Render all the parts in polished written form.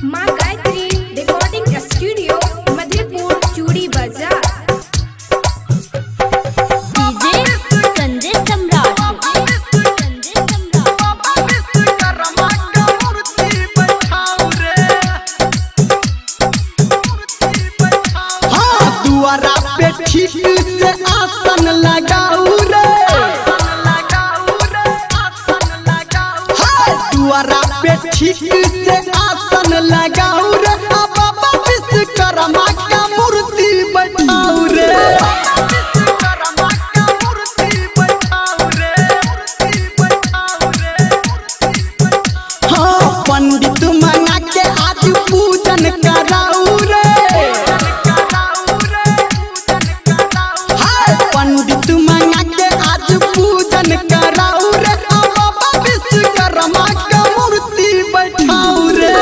माँ Gayatri recording studio Madhepur चूड़ी बाजार। डीजे संजय सम्राट। दुआरा पे ठीक से आसन लगाऊ रे, दुआरा पे ठीक से आसन लगाऊ रे, बाबा विश्वकर्मा का मूर्ति बैठाऊ रे। हाँ पंडित मना के आज पूजन कराऊ रे, पंडित मंगा के आज पूजन कराऊ रे, बाबा विश्वकर्मा का मूर्ति बैठाऊ रे।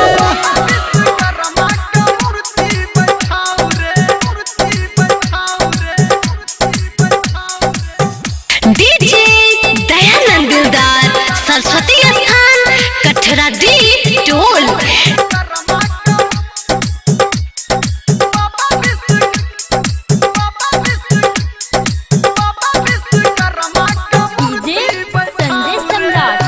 डीजे दयानंद दिलदार सरस्वती स्थान कठरा दी टोल। डीजे संजय सम्राट।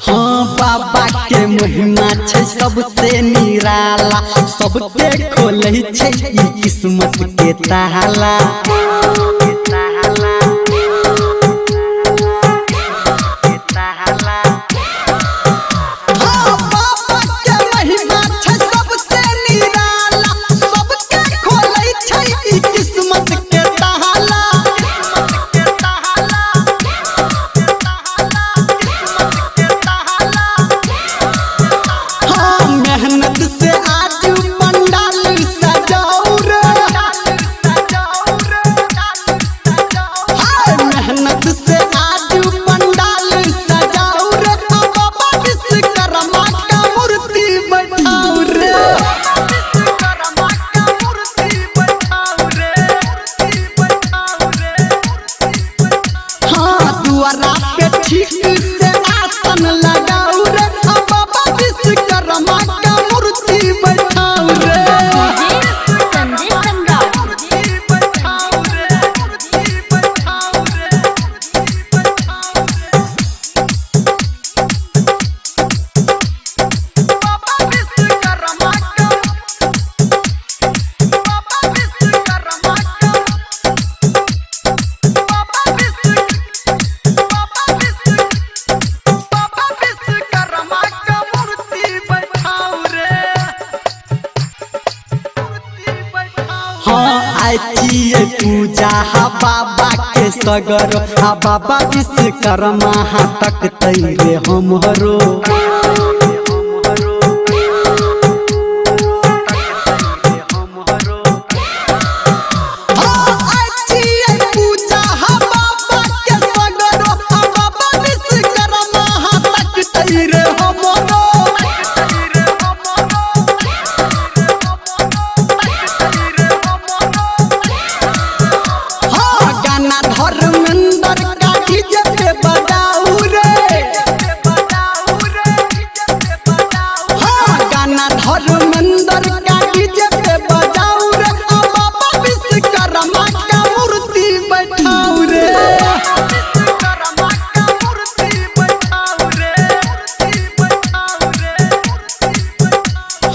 हाँ बाबा के महिमा छै सबसे निराला, सबके खोलै छै ई किस्मत के ताला। हाँ बाबा के महिमा छै सबसे निराला, सबके खोलै छै ई किस्मत के ताला। हाँ मेहनत से आज पंडाल सजाऊ रे, हाँ मेहनत से आज पंडाल सजाऊ रे, बाबा विश्वकर्मा का मूर्ति बैठाऊ रे। हाँ दुआरा पे ठीक से आसन लगाऊ रे, बाबा विश्वकर्मा का मूर्ति बैठाऊ रे। संजय सम्राट। हाँ आइए पूजा हा बाबा के सगर, हा बाबा विश्वकर्मा हा तक तैरे हमरो। हाँ आइए पूजा हा बाबा के सगर, हा बाबा विश्वकर्मा हा तक तैरे हमरो। हाँ गाना धर्मेंद्र का डीजे पे बजाऊ रे, हाँ गाना धर्मेंद्र का डीजे पे बजाऊ रे, बाबा विश्वकर्मा का मूर्ति बैठाऊ रे।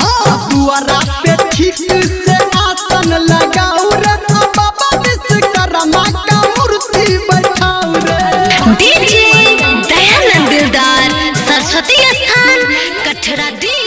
हाँ दुआरा पे ठीक से आसन लगाऊ रे, बाबा विश्वकर्मा का मूर्ति बैठाऊ रे। डीजे दयानंद दिलदार सरस्वती स्थान कठरा दी